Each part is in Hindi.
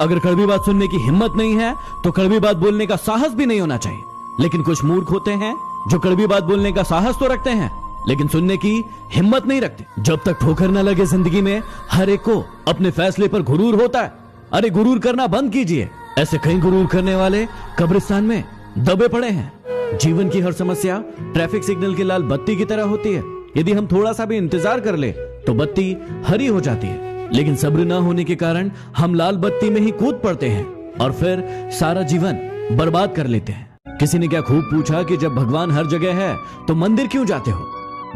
अगर कड़वी बात सुनने की हिम्मत नहीं है तो कड़वी बात बोलने का साहस भी नहीं होना चाहिए। लेकिन कुछ मूर्ख होते हैं जो कड़वी बात बोलने का साहस तो रखते हैं लेकिन सुनने की हिम्मत नहीं रखते। जब तक ठोकर न लगे जिंदगी में हर एक को अपने फैसले पर गुरूर होता है। अरे गुरूर करना बंद कीजिए। ऐसे कई गुरूर करने वाले कब्रिस्तान में दबे पड़े हैं। जीवन की हर समस्या ट्रैफिक सिग्नल की लाल बत्ती की तरह होती है। यदि हम थोड़ा सा भी इंतजार कर ले तो बत्ती हरी हो जाती है, लेकिन सब्र न होने के कारण हम लाल बत्ती में ही कूद पड़ते हैं और फिर सारा जीवन बर्बाद कर लेते हैं। किसी ने क्या खूब पूछा कि जब भगवान हर जगह है तो मंदिर क्यों जाते हो?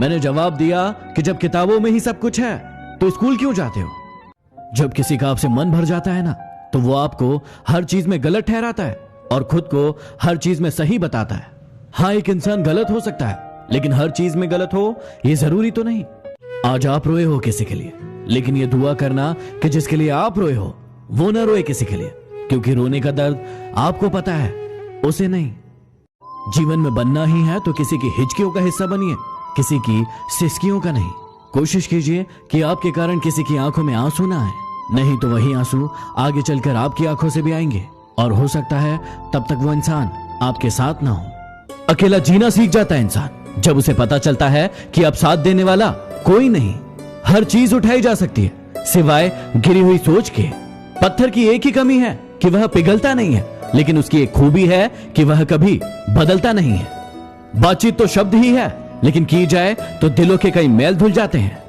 मैंने जवाब दिया कि जब किताबों में ही सब कुछ है तो स्कूल क्यों जाते हो? जब किसी का आपसे मन भर जाता है ना तो वो आपको हर चीज में गलत ठहराता है और खुद को हर चीज में सही बताता है। हाँ, एक इंसान गलत हो सकता है लेकिन हर चीज में गलत हो ये जरूरी तो नहीं। आज आप रोए हो किसी के लिए, लेकिन ये दुआ करना कि जिसके लिए आप रोए हो वो ना रोए किसी के लिए, क्योंकि रोने का दर्द आपको पता है, उसे नहीं। जीवन में बनना ही है तो किसी की हिचकियों का हिस्सा बनिए, किसी की सिसकियों का नहीं। कोशिश कीजिए कि आपके कारण किसी की आंखों में आंसू ना आए, नहीं तो वही आंसू आगे चलकर आपकी आंखों से भी आएंगे और हो सकता है तब तक वो इंसान आपके साथ ना हो। अकेला जीना सीख जाता है इंसान जब उसे पता चलता है कि अब साथ देने वाला कोई नहीं। हर चीज उठाई जा सकती है सिवाय गिरी हुई सोच के। पत्थर की एक ही कमी है कि वह पिघलता नहीं है, लेकिन उसकी एक खूबी है कि वह कभी बदलता नहीं है। बातचीत तो शब्द ही है, लेकिन की जाए तो दिलों के कई मैल धुल जाते हैं।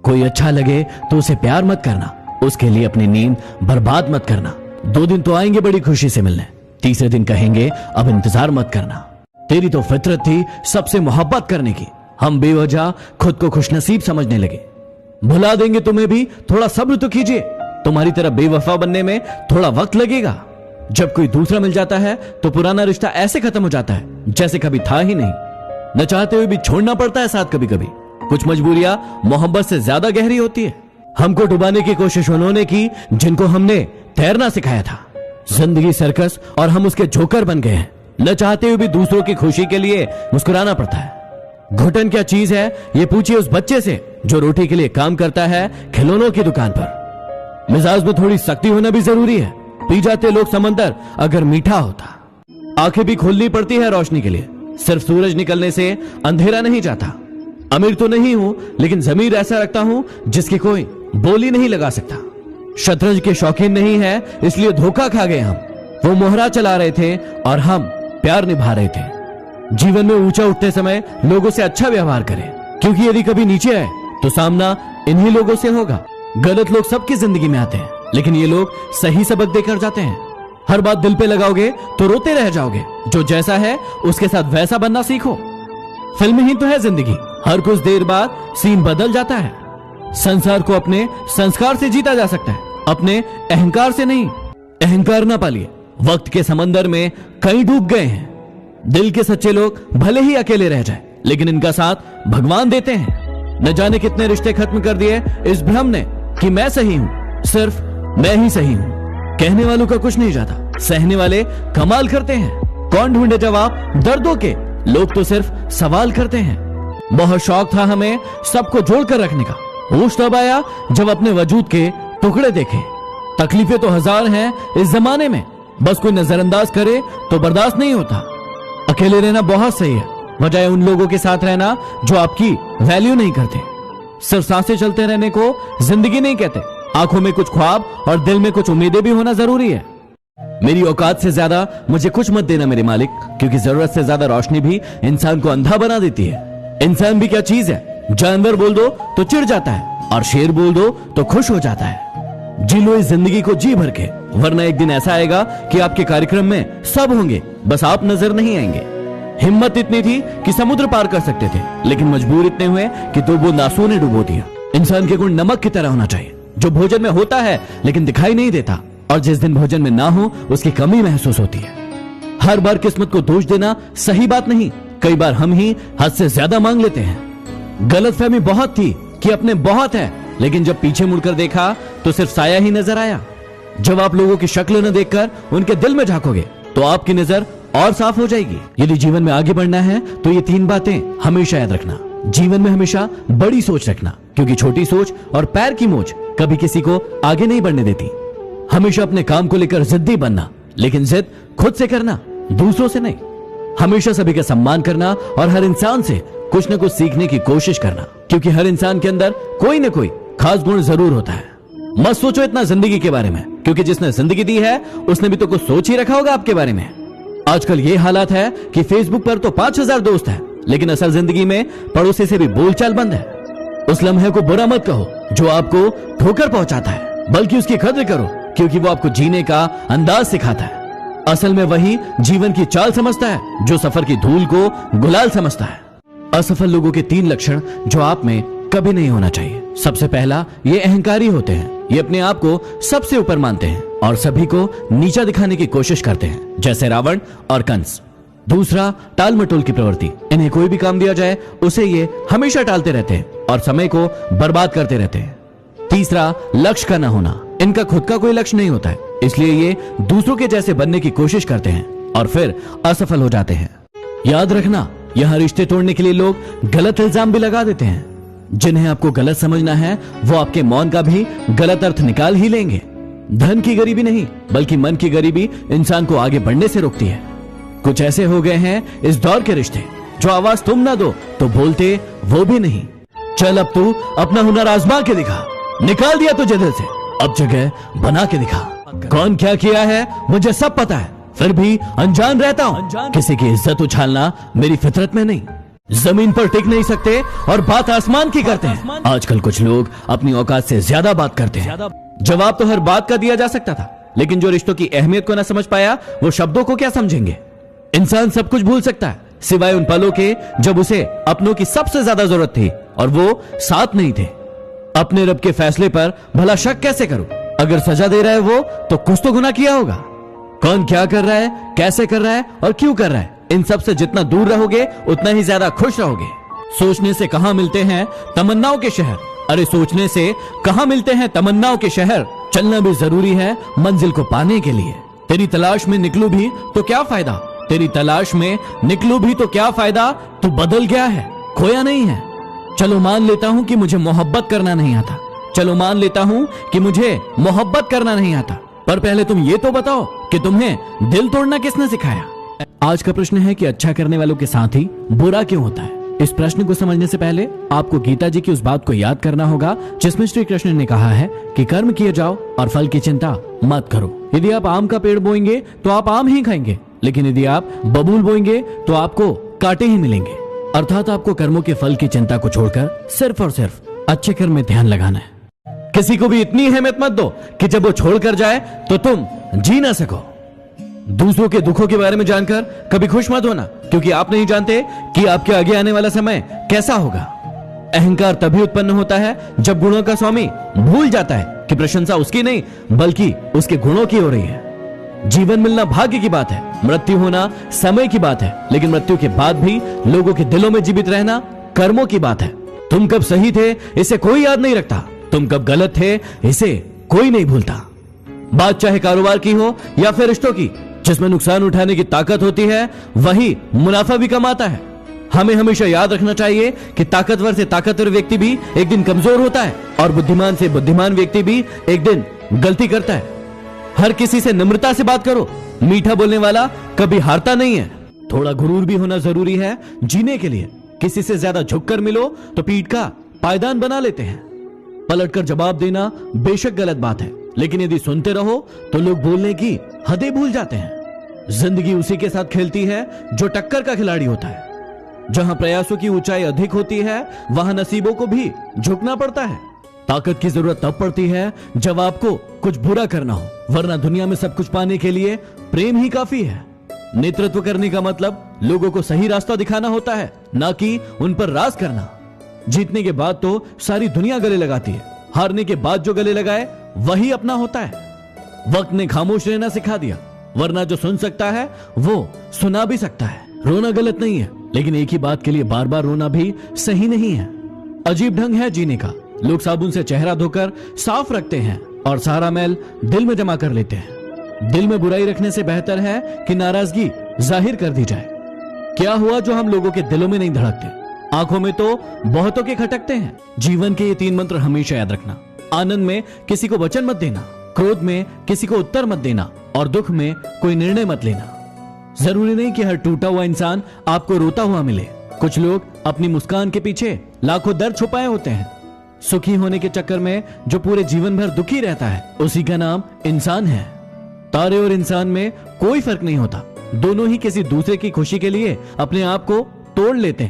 कोई अच्छा लगे तो उसे प्यार मत करना, उसके लिए अपनी नींद बर्बाद मत करना। 2 दिन तो आएंगे बड़ी खुशी से मिलने, तीसरे दिन कहेंगे अब इंतजार मत करना। तेरी तो फितरत थी सबसे मोहब्बत करने की, हम बेवजह खुद को खुशनसीब समझने लगे। भुला देंगे तुम्हें भी, थोड़ा सब्र तो कीजिए। तुम्हारी तरह बेवफा बनने में थोड़ा वक्त लगेगा। जब कोई दूसरा मिल जाता है तो पुराना रिश्ता ऐसे खत्म हो जाता है जैसे कभी था ही नहीं। न चाहते हुए भी छोड़ना पड़ता है साथ कभी कभी। कुछ मजबूरियां मोहब्बत से ज्यादा गहरी होती है। हमको डुबाने की कोशिश उन्होंने की जिनको हमने तैरना सिखाया था। जिंदगी सर्कस और हम उसके जोकर बन गए हैं। न चाहते हुए भी दूसरों की खुशी के लिए मुस्कुराना पड़ता है। घुटन क्या चीज है ये पूछिए उस बच्चे से जो रोटी के लिए काम करता है खिलौनों की दुकान पर। मिजाज में थोड़ी सख्ती होना भी जरूरी है। पी जाते लोग समंदर अगर मीठा होता। आंखें भी खोलनी पड़ती है रोशनी के लिए। सिर्फ सूरज निकलने से अंधेरा नहीं जाता। अमीर तो नहीं हूं लेकिन जमीर ऐसा रखता हूं जिसकी कोई बोली नहीं लगा सकता। शतरंज के शौकीन नहीं है इसलिए धोखा खा गए हम। वो मोहरा चला रहे थे और हम प्यार निभा रहे थे। जीवन में ऊंचा उठते समय लोगों से अच्छा व्यवहार करें, क्योंकि यदि कभी नीचे आए तो सामना इन्हीं लोगों से होगा। गलत लोग सबकी जिंदगी में आते हैं, लेकिन ये लोग सही सबक देकर जाते हैं। हर बात दिल पे लगाओगे तो रोते रह जाओगे। जो जैसा है उसके साथ वैसा बनना सीखो। फिल्म ही तो है जिंदगी, हर कुछ देर बाद सीन बदल जाता है। संसार को अपने संस्कार से जीता जा सकता है, अपने अहंकार से नहीं। अहंकार ना पालिए, वक्त के समंदर में कई डूब गए हैं। दिल के सच्चे लोग भले ही अकेले रह जाए, लेकिन इनका साथ भगवान देते हैं। न जाने कितने रिश्ते खत्म कर दिए इस भ्रम ने कि मैं सही हूं, सिर्फ मैं ही सही हूं। कहने वालों का कुछ नहीं जाता, सहने वाले कमाल करते हैं। कौन ढूंढे जवाब दर्दों के, लोग तो सिर्फ सवाल करते हैं। बहुत शौक था हमें सबको जोड़कर रखने का। होश तब आया जब अपने वजूद के टुकड़े देखे। तकलीफें तो हजार हैं इस जमाने में, बस कोई नजरअंदाज करे तो बर्दाश्त नहीं होता। अकेले रहना बहुत सही है, बजाय उन लोगों के साथ रहना जो आपकी वैल्यू नहीं करते। सिर्फ सांसें चलते रहने को जिंदगी नहीं कहते। आंखों में कुछ ख्वाब और दिल में कुछ उम्मीदें भी होना जरूरी है। मेरी औकात से ज्यादा मुझे कुछ मत देना मेरे मालिक, क्योंकि जरूरत से ज्यादा रोशनी भी इंसान को अंधा बना देती है। इंसान भी क्या चीज है, जानवर बोल दो तो चिढ़ जाता है और शेर बोल दो तो खुश हो जाता है। जी लो इस जिंदगी को जी भर के, वरना एक दिन ऐसा आएगा कि आपके कार्यक्रम में सब होंगे, बस आप नजर नहीं आएंगे। हिम्मत इतनी थी कि समुद्र पार कर सकते थे, लेकिन मजबूर इतने हुए कि 2 बूंद आंसुओं ने डुबो दिया। इंसान के गुण नमक की तरह होना चाहिए, जो भोजन में होता है लेकिन दिखाई नहीं देता, और जिस दिन भोजन में ना हो उसकी कमी महसूस होती है। हर बार किस्मत को दोष देना सही बात नहीं। कई बार हम ही हद से ज्यादा मांग लेते हैं। गलतफहमी बहुत थी कि अपने बहुत है, लेकिन जब पीछे मुड़कर देखा तो सिर्फ साया ही नजर आया। जब आप लोगों की शक्ल न देखकर उनके दिल में झांकोगे तो आपकी नजर और साफ हो जाएगी। यदि जीवन में आगे बढ़ना है तो ये 3 बातें हमेशा याद रखना। जीवन में हमेशा बड़ी सोच रखना, क्योंकि छोटी सोच और पैर की मोच कभी किसी को आगे नहीं बढ़ने देती। हमेशा अपने काम को लेकर जिद्दी बनना, लेकिन जिद खुद से करना, दूसरों से नहीं। हमेशा सभी का सम्मान करना और हर इंसान से कुछ न कुछ सीखने की कोशिश करना, क्योंकि हर इंसान के अंदर कोई न कोई खास गुण जरूर होता है। मत सोचो इतना जिंदगी के बारे में, क्योंकि जिसने जिंदगी दी है उसने भी तो कुछ सोच ही रखा होगा आपके बारे में। आजकल ये हालात है कि फेसबुक पर तो 5000 दोस्त हैं, लेकिन असल जिंदगी में पड़ोसी से भी बोलचाल बंद है। उस लम्हे को बुरा मत कहो जो आपको ठोकर पहुंचाता है, बल्कि उसकी कद्र करो, क्योंकि वो आपको जीने का अंदाज सिखाता है। असल में वही जीवन की चाल समझता है जो सफर की धूल को गुलाल समझता है। असफल लोगों के 3 लक्षण जो आप में कभी नहीं होना चाहिए। सबसे पहला, ये अहंकारी होते हैं। ये अपने आप को सबसे ऊपर मानते हैं और सभी को नीचा दिखाने की कोशिश करते हैं, जैसे रावण और कंस। दूसरा, टाल मटोल की प्रवृत्ति। इन्हें कोई भी काम दिया जाए उसे ये हमेशा टालते रहते हैं और समय को बर्बाद करते रहते हैं। तीसरा, लक्ष्य का न होना। इनका खुद का कोई लक्ष्य नहीं होता है, इसलिए ये दूसरों के जैसे बनने की कोशिश करते हैं और फिर असफल हो जाते हैं। याद रखना, यहां रिश्ते तोड़ने के लिए लोग गलत इल्जाम भी लगा देते हैं। जिन्हें आपको गलत समझना है वो आपके मौन का भी गलत अर्थ निकाल ही लेंगे। धन की गरीबी नहीं, बल्कि मन की गरीबी इंसान को आगे बढ़ने से रोकती है। कुछ ऐसे हो गए हैं इस दौर के रिश्ते, जो आवाज तुम ना दो तो बोलते वो भी नहीं। चल अब तू अपना हुनर आजमा के दिखा, निकाल दिया तुझे दिल से, अब जगह बना के दिखा। कौन क्या किया है मुझे सब पता है, फिर भी अनजान रहता हूँ। किसी की इज्जत उछालना मेरी फितरत में नहीं। जमीन पर टिक नहीं सकते और बात आसमान की करते हैं। आजकल कुछ लोग अपनी औकात से ज्यादा बात करते हैं। जवाब तो हर बात का दिया जा सकता था, लेकिन जो रिश्तों की अहमियत को ना समझ पाया वो शब्दों को क्या समझेंगे। इंसान सब कुछ भूल सकता है सिवाय उन पलों के जब उसे अपनों की सबसे ज्यादा जरूरत थी और वो साथ नहीं थे। अपने रब के फैसले पर भला शक कैसे करूं? अगर सजा दे रहा है वो तो कुछ तो गुनाह किया होगा। कौन क्या कर रहा है, कैसे कर रहा है और क्यों कर रहा है, इन सब से जितना दूर रहोगे उतना ही ज्यादा खुश रहोगे। सोचने से कहां मिलते हैं तमन्नाओं के शहर। अरे सोचने से कहां मिलते हैं तमन्नाओं के शहर। चलना भी जरूरी है मंजिल को पाने के लिए। तेरी तलाश में निकलूं भी तो क्या फायदा, तेरी तलाश में निकलूं भी तो क्या फायदा। तू बदल गया है, खोया नहीं है। चलो मान लेता हूं कि मुझे मोहब्बत करना नहीं आता, चलो मान लेता हूं कि मुझे मोहब्बत करना नहीं आता, पर पहले तुम ये तो बताओ कि तुम्हें दिल तोड़ना किसने सिखाया। आज का प्रश्न है कि अच्छा करने वालों के साथ ही बुरा क्यों होता है। इस प्रश्न को समझने से पहले आपको गीता जी की उस बात को याद करना होगा जिसमें श्री कृष्ण ने कहा है कि कर्म किए जाओ और फल की चिंता मत करो। यदि आप आम का पेड़ बोएंगे तो आप आम ही खाएंगे, लेकिन यदि आप बबूल बोएंगे तो आपको कांटे ही मिलेंगे। अर्थात आपको कर्मों के फल की चिंता को छोड़कर सिर्फ और सिर्फ अच्छे कर्म में ध्यान लगाना है। किसी को भी इतनी अहमियत मत दो कि जब वो छोड़कर जाए तो तुम जी ना सको। दूसरों के दुखों के बारे में जानकर कभी खुश मत होना, क्योंकि आप नहीं जानते कि आपके आगे आने वाला समय कैसा होगा। अहंकार तभी उत्पन्न होता है जब गुणों का स्वामी भूल जाता है कि प्रशंसा उसकी नहीं बल्कि उसके गुणों की हो रही है। जीवन मिलना भाग्य की बात है, मृत्यु होना समय की बात है, लेकिन मृत्यु के बाद भी लोगों के दिलों में जीवित रहना कर्मों की बात है। तुम कब सही थे इसे कोई याद नहीं रखता, तुम कब गलत थे इसे कोई नहीं भूलता। बात चाहे कारोबार की हो या फिर रिश्तों की, जिसमें नुकसान उठाने की ताकत होती है वही मुनाफा भी कमाता है। हमें हमेशा याद रखना चाहिए कि ताकतवर से ताकतवर व्यक्ति भी एक दिन कमजोर होता है और बुद्धिमान से बुद्धिमान व्यक्ति भी एक दिन गलती करता है। हर किसी से नम्रता से बात करो, मीठा बोलने वाला कभी हारता नहीं है। थोड़ा गुरूर भी होना जरूरी है जीने के लिए। किसी से ज्यादा झुककर मिलो तो पीठ का पायदान बना लेते हैं। पलटकर जवाब देना बेशक गलत बात है, लेकिन यदि सुनते रहो तो लोग बोलने की हदें भूल जाते हैं। जिंदगी उसी के साथ खेलती है जो टक्कर का खिलाड़ी होता है। जहां प्रयासों की ऊंचाई अधिक होती है वहां नसीबों को भी झुकना पड़ता है। ताकत की जरूरत तब पड़ती है जब आपको कुछ बुरा करना हो, वरना दुनिया में सब कुछ पाने के लिए प्रेम ही काफी है। नेतृत्व करने का मतलब लोगों को सही रास्ता दिखाना होता है, ना कि उन पर राज करना। जीतने के बाद तो सारी दुनिया गले लगाती है, हारने के बाद जो गले लगाए वही अपना होता है। वक्त ने खामोश रहना सिखा दिया, वरना जो सुन सकता है वो सुना भी सकता है। रोना गलत नहीं है, लेकिन एक ही बात के लिए बार बार रोना भी सही नहीं है। अजीब ढंग है जीने का। लोग साबुन से चेहरा धोकर साफ रखते हैं और सारा मैल दिल में जमा कर लेते हैं। दिल में बुराई रखने से बेहतर है कि नाराजगी जाहिर कर दी जाए। क्या हुआ जो हम लोगों के दिलों में नहीं धड़कते, आंखों में तो बहुतों के खटकते हैं। जीवन के ये 3 मंत्र हमेशा याद रखना। आनंद में किसी को वचन मत देना, क्रोध में किसी को उत्तर मत देना और दुख में कोई निर्णय मत लेना। जरूरी नहीं कि हर टूटा हुआ इंसान आपको रोता हुआ मिले। कुछ लोग अपनी मुस्कान के पीछे लाखों दर्द छुपाए होते हैं। सुखी होने के चक्कर में जो पूरे जीवन भर दुखी रहता है, उसी का नाम इंसान है। तारे और इंसान में कोई फर्क नहीं होता, दोनों ही किसी दूसरे की खुशी के लिए अपने आप को तोड़ लेते हैं।